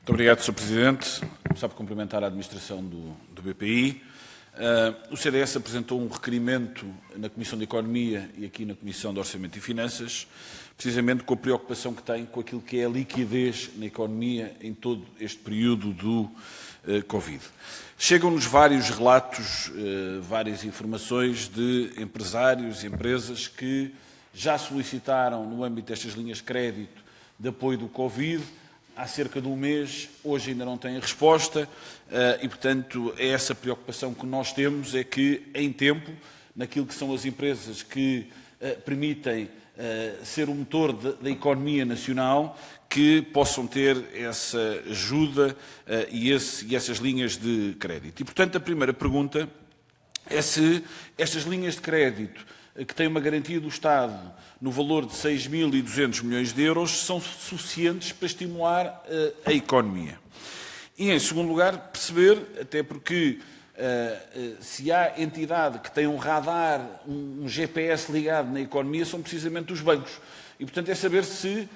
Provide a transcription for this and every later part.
Muito obrigado, Sr. Presidente. Só para cumprimentar a administração do BPI. O CDS apresentou um requerimento na Comissão de Economia e aqui na Comissão de Orçamento e Finanças, precisamente com a preocupação que tem com aquilo que é a liquidez na economia em todo este período do Covid. Chegam-nos vários relatos, várias informações de empresários e empresas que já solicitaram, no âmbito destas linhas de crédito, de apoio do Covid, há cerca de um mês, hoje ainda não têm resposta e, portanto, é essa preocupação que nós temos, é que, em tempo, naquilo que são as empresas que permitem ser o motor da economia nacional, que possam ter essa ajuda e essas linhas de crédito. E, portanto, a primeira pergunta é se estas linhas de crédito, que têm uma garantia do Estado no valor de 6.200 milhões de euros, são suficientes para estimular a economia. E, em segundo lugar, perceber, até porque se há entidade que tem um radar, um GPS ligado na economia, são precisamente os bancos. E, portanto, é saber se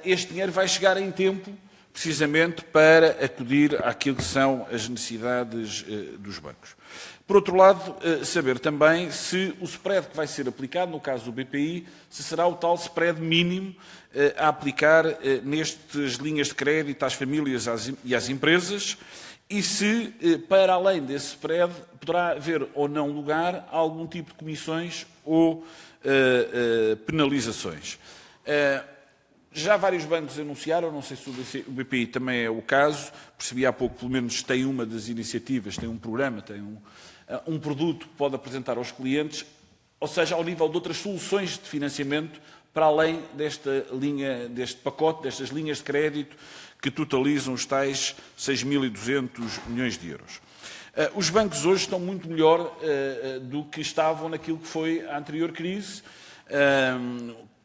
este dinheiro vai chegar em tempo, precisamente para acudir àquilo que são as necessidades dos bancos. Por outro lado, saber também se o spread que vai ser aplicado, no caso do BPI, se será o tal spread mínimo a aplicar nestas linhas de crédito às famílias e às empresas e se, para além desse spread, poderá haver ou não lugar a algum tipo de comissões ou penalizações. Já vários bancos anunciaram, não sei se o BPI também é o caso, percebi há pouco, pelo menos tem uma das iniciativas, tem um programa, tem um produto que pode apresentar aos clientes, ou seja, ao nível de outras soluções de financiamento, para além desta linha, deste pacote, destas linhas de crédito, que totalizam os tais 6.200 milhões de euros. Os bancos hoje estão muito melhor do que estavam naquilo que foi a anterior crise,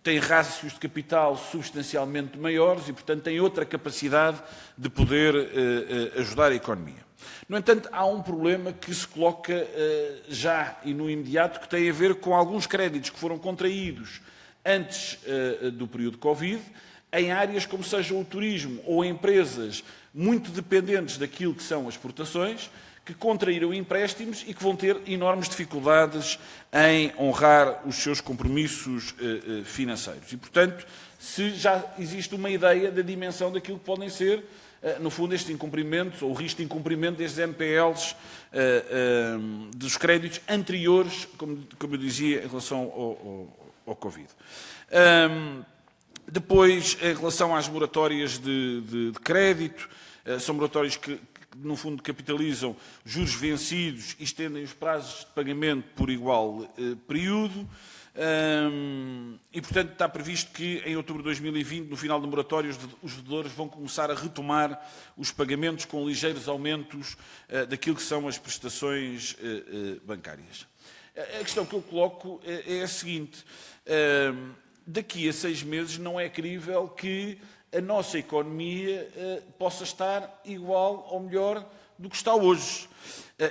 têm rácios de capital substancialmente maiores e, portanto, têm outra capacidade de poder ajudar a economia. No entanto, há um problema que se coloca já e no imediato, que tem a ver com alguns créditos que foram contraídos antes do período Covid, em áreas como seja o turismo ou empresas muito dependentes daquilo que são as exportações, que contraíram empréstimos e que vão ter enormes dificuldades em honrar os seus compromissos financeiros. E, portanto, se já existe uma ideia da dimensão daquilo que podem ser, no fundo, estes incumprimentos, ou o risco de incumprimento destes NPLs dos créditos anteriores, como eu dizia, em relação ao Covid. Depois, em relação às moratórias de crédito, são moratórias que, no fundo, capitalizam juros vencidos e estendem os prazos de pagamento por igual período. E, portanto, está previsto que, em outubro de 2020, no final do moratório, os devedores vão começar a retomar os pagamentos com ligeiros aumentos daquilo que são as prestações bancárias. A questão que eu coloco é a seguinte. Daqui a 6 meses não é crível que a nossa economia possa estar igual ou melhor do que está hoje.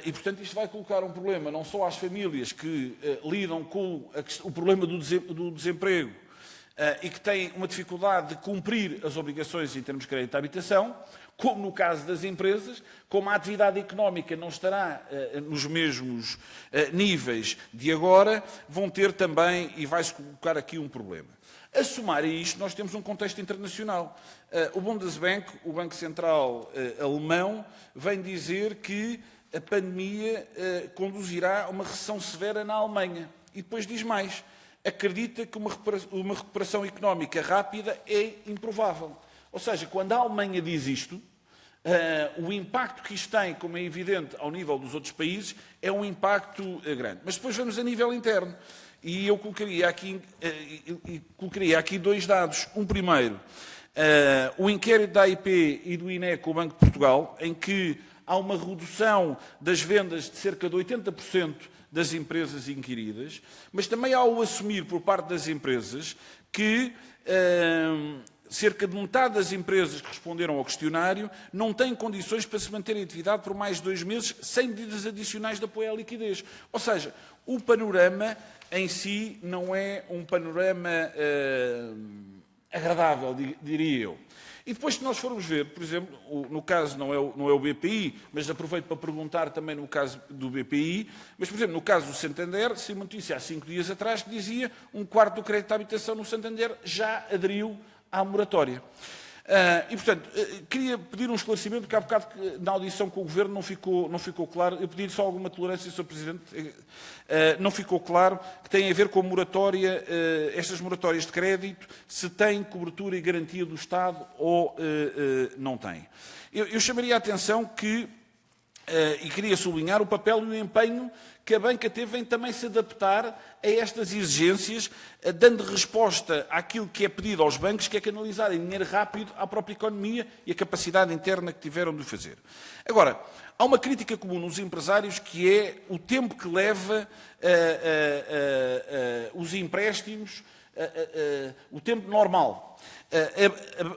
E, portanto, isto vai colocar um problema não só às famílias que lidam com o problema do desemprego e que têm uma dificuldade de cumprir as obrigações em termos de crédito à habitação, como no caso das empresas, como a atividade económica não estará nos mesmos níveis de agora, vão ter também, e vai-se colocar aqui um problema. A somar a isto, nós temos um contexto internacional. O Bundesbank, o Banco Central alemão, vem dizer que a pandemia conduzirá a uma recessão severa na Alemanha. E depois diz mais, acredita que uma recuperação económica rápida é improvável. Ou seja, quando a Alemanha diz isto, o impacto que isto tem, como é evidente, ao nível dos outros países, é um impacto grande. Mas depois vamos a nível interno. E eu colocaria aqui 2 dados. Um primeiro, o inquérito da AIP e do INE com o Banco de Portugal, em que há uma redução das vendas de cerca de 80% das empresas inquiridas, mas também há o assumir por parte das empresas que cerca de metade das empresas que responderam ao questionário não têm condições para se manter em atividade por mais de 2 meses sem medidas adicionais de apoio à liquidez. Ou seja, o panorama em si não é um panorama agradável, diria eu. E depois, se nós formos ver, por exemplo, no caso não é o BPI, mas aproveito para perguntar também no caso do BPI, mas, por exemplo, no caso do Santander, se uma notícia há 5 dias atrás que dizia 1/4 do crédito à habitação no Santander já aderiu à moratória. E, portanto, queria pedir um esclarecimento, porque há bocado na audição com o Governo não ficou claro. Eu pedi só alguma tolerância, Sr. Presidente. Não ficou claro que tem a ver com a moratória, estas moratórias de crédito, se têm cobertura e garantia do Estado ou não têm. Eu chamaria a atenção que, e queria sublinhar, o papel e o empenho que a banca teve em também se adaptar a estas exigências, dando resposta àquilo que é pedido aos bancos, que é canalizarem dinheiro rápido à própria economia e a capacidade interna que tiveram de o fazer. Agora, há uma crítica comum nos empresários que é o tempo que leva os empréstimos, o tempo normal.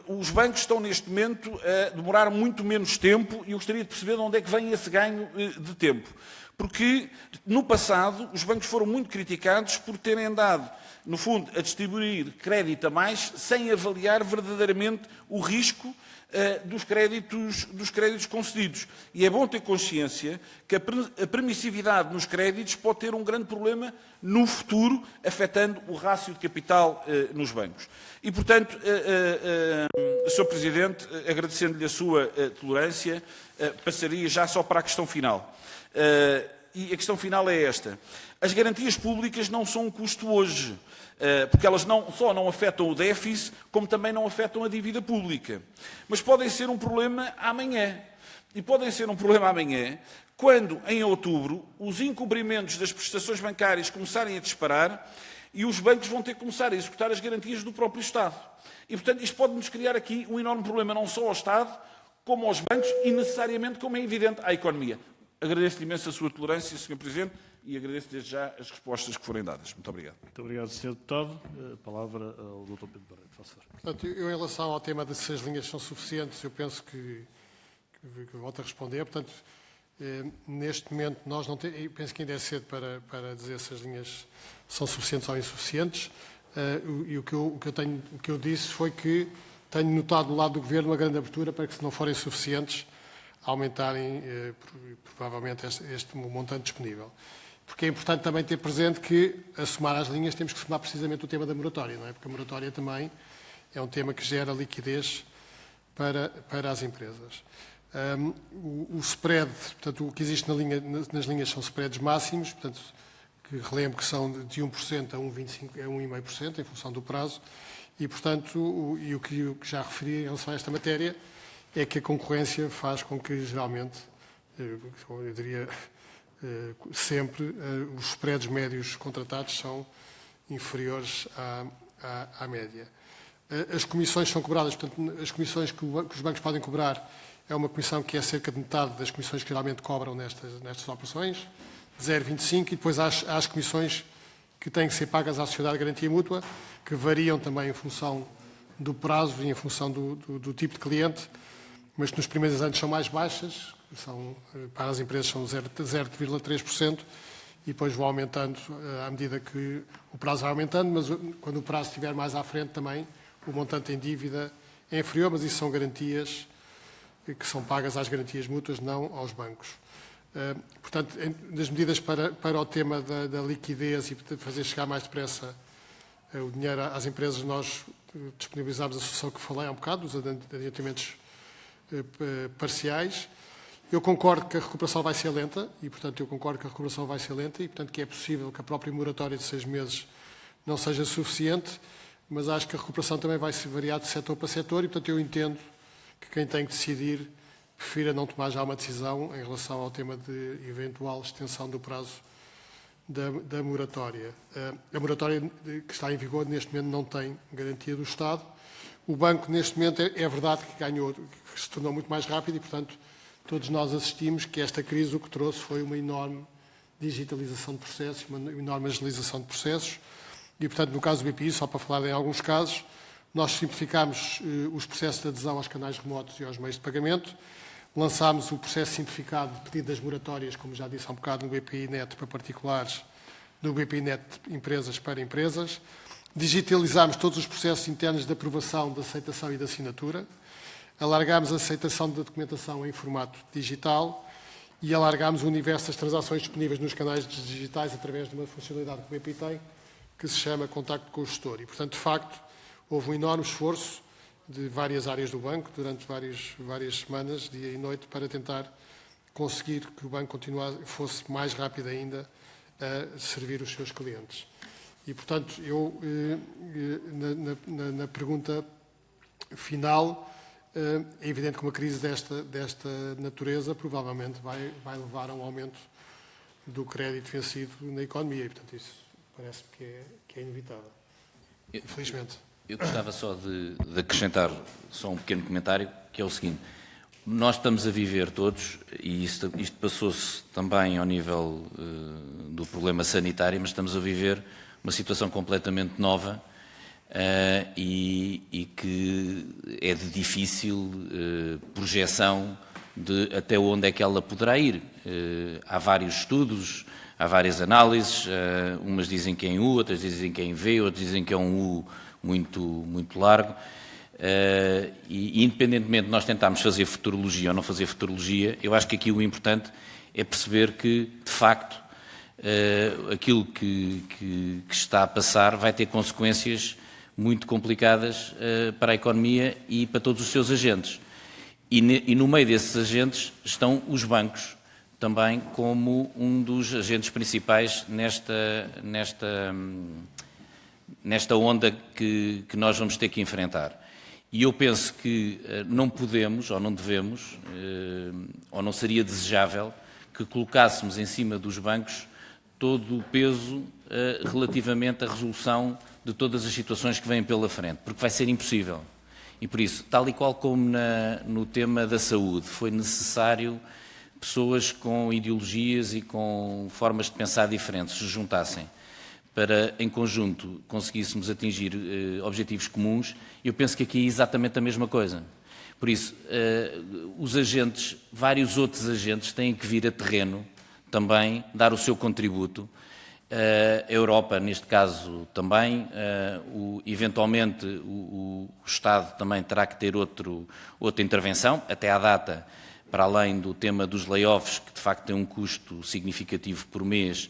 Os bancos estão neste momento a demorar muito menos tempo e eu gostaria de perceber de onde é que vem esse ganho de tempo. Porque, no passado, os bancos foram muito criticados por terem andado, no fundo, a distribuir crédito a mais, sem avaliar verdadeiramente o risco dos créditos concedidos. E é bom ter consciência que a permissividade nos créditos pode ter um grande problema no futuro, afetando o rácio de capital nos bancos. E, portanto, Sr. Presidente, agradecendo-lhe a sua tolerância, passaria já só para a questão final. E a questão final é esta. As garantias públicas não são um custo hoje, porque elas não só não afetam o déficit, como também não afetam a dívida pública. Mas podem ser um problema amanhã. E podem ser um problema amanhã quando, em outubro, os incumprimentos das prestações bancárias começarem a disparar e os bancos vão ter que começar a executar as garantias do próprio Estado. E, portanto, isto pode-nos criar aqui um enorme problema, não só ao Estado, como aos bancos e, necessariamente, como é evidente, à economia. Agradeço-lhe imenso a sua tolerância, Sr. Presidente, e agradeço desde já as respostas que forem dadas. Muito obrigado. Muito obrigado, Sr. Deputado. A palavra ao Dr. Pedro Barreto. Portanto, eu, em relação ao tema de se as linhas são suficientes, eu penso que volto a responder. Portanto, neste momento, nós não temos, eu penso que ainda é cedo para dizer se as linhas são suficientes ou insuficientes. E o que eu disse foi que tenho notado do lado do Governo uma grande abertura para que, se não forem suficientes, aumentarem provavelmente este montante disponível. Porque é importante também ter presente que, a somar às linhas, temos que somar precisamente o tema da moratória, não é? Porque a moratória também é um tema que gera liquidez para as empresas. O spread, portanto, o que existe nas linhas são spreads máximos, portanto, que relembro que são de 1% a 1,5% em função do prazo, e, portanto, o que já referi em relação a esta matéria é que a concorrência faz com que, geralmente, eu diria sempre, os spreads médios contratados são inferiores à média. As comissões são cobradas, portanto, as comissões que os bancos podem cobrar é uma comissão que é cerca de metade das comissões que geralmente cobram nestas operações, 0,25, e depois há as comissões que têm que ser pagas à Sociedade de Garantia Mútua, que variam também em função do prazo e em função do tipo de cliente, mas que nos primeiros anos são mais baixas, para as empresas são 0,3%, e depois vão aumentando à medida que o prazo vai aumentando, mas quando o prazo estiver mais à frente também, o montante em dívida é inferior, mas isso são garantias que são pagas às garantias mútuas, não aos bancos. Portanto, das medidas para o tema da liquidez e de fazer chegar mais depressa o dinheiro às empresas, nós disponibilizámos a solução que falei há um bocado, os adiantamentos parciais. Eu concordo que a recuperação vai ser lenta e, portanto, que é possível que a própria moratória de 6 meses não seja suficiente, mas acho que a recuperação também vai se variar de setor para setor e, portanto, eu entendo que quem tem que decidir prefira não tomar já uma decisão em relação ao tema de eventual extensão do prazo da moratória. A moratória que está em vigor neste momento não tem garantia do Estado. O banco, neste momento, é verdade que ganhou, que se tornou muito mais rápido e, portanto, todos nós assistimos que esta crise o que trouxe foi uma enorme digitalização de processos, uma enorme agilização de processos e, portanto, no caso do BPI, só para falar em alguns casos, nós simplificámos os processos de adesão aos canais remotos e aos meios de pagamento, lançámos o processo simplificado de pedido das moratórias, como já disse há um bocado, no BPI Net para particulares, no BPI Net empresas para empresas, digitalizámos todos os processos internos de aprovação, de aceitação e de assinatura alargámos a aceitação da documentação em formato digital e alargámos o universo das transações disponíveis nos canais digitais através de uma funcionalidade que o BPI tem, que se chama Contacto com o Gestor. E, portanto, de facto, houve um enorme esforço de várias áreas do banco durante várias semanas, dia e noite, para tentar conseguir que o banco fosse mais rápido ainda a servir os seus clientes. E, portanto, eu, na pergunta final, é evidente que uma crise desta natureza provavelmente vai levar a um aumento do crédito vencido na economia. E, portanto, isso parece-me que é inevitável, infelizmente. Eu gostava só de acrescentar só um pequeno comentário, que é o seguinte. Nós estamos a viver todos, e isto passou-se também ao nível do problema sanitário, mas estamos a viver uma situação completamente nova e que é de difícil projeção de até onde é que ela poderá ir. Há vários estudos, há várias análises, umas dizem que é em U, outras dizem que é em V, outras dizem que é um U muito largo. E independentemente de nós tentarmos fazer futurologia ou não fazer futurologia, eu acho que aqui o importante é perceber que, de facto, aquilo que está a passar vai ter consequências muito complicadas para a economia e para todos os seus agentes. E no meio desses agentes estão os bancos, também como um dos agentes principais nesta onda que nós vamos ter que enfrentar. E eu penso que não podemos, ou não devemos, ou não seria desejável que colocássemos em cima dos bancos todo o peso relativamente à resolução de todas as situações que vêm pela frente, porque vai ser impossível. E por isso, tal e qual como no tema da saúde, foi necessário pessoas com ideologias e com formas de pensar diferentes se juntassem para, em conjunto, conseguíssemos atingir objetivos comuns. Eu penso que aqui é exatamente a mesma coisa. Por isso, os agentes, vários outros agentes, têm que vir a terreno também, dar o seu contributo. A Europa, neste caso, também. Eventualmente, o Estado também terá que ter outra intervenção, até à data, para além do tema dos layoffs, que de facto tem um custo significativo por mês.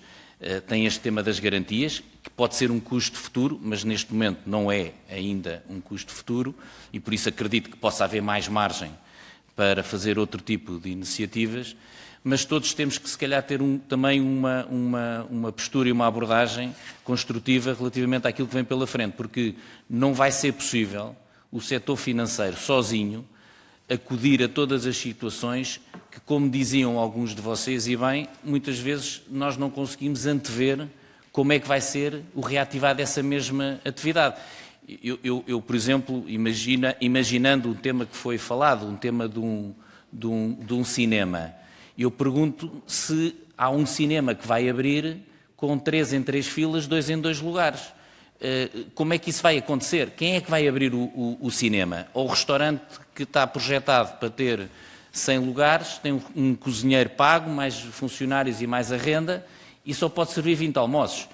Tem este tema das garantias, que pode ser um custo futuro, mas neste momento não é ainda um custo futuro, e por isso acredito que possa haver mais margem para fazer outro tipo de iniciativas, mas todos temos que, se calhar, ter também uma postura e uma abordagem construtiva relativamente àquilo que vem pela frente, porque não vai ser possível o setor financeiro sozinho acudir a todas as situações que, como diziam alguns de vocês, e bem, muitas vezes nós não conseguimos antever como é que vai ser o reativar dessa mesma atividade. Eu, por exemplo, imaginando um tema que foi falado, um tema de um cinema, eu pergunto se há um cinema que vai abrir com 3 em 3 filas, 2 em 2 lugares. Como é que isso vai acontecer? Quem é que vai abrir o cinema? Ou o restaurante que está projetado para ter 100 lugares, tem um cozinheiro pago, mais funcionários e mais a renda, e só pode servir 20 almoços.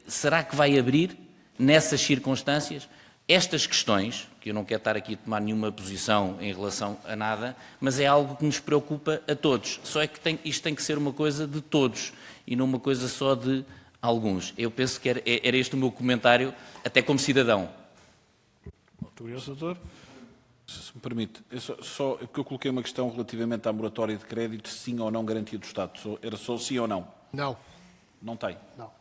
Será que vai abrir nessas circunstâncias? Estas questões, que eu não quero estar aqui a tomar nenhuma posição em relação a nada, mas é algo que nos preocupa a todos. Só é que isto tem que ser uma coisa de todos e não uma coisa só de alguns. Eu penso que era este o meu comentário, até como cidadão. Muito obrigado, doutor. Se me permite, porque eu coloquei uma questão relativamente à moratória de crédito, sim ou não garantia do Estado. Era só sim ou não? Não. Não tem? Não.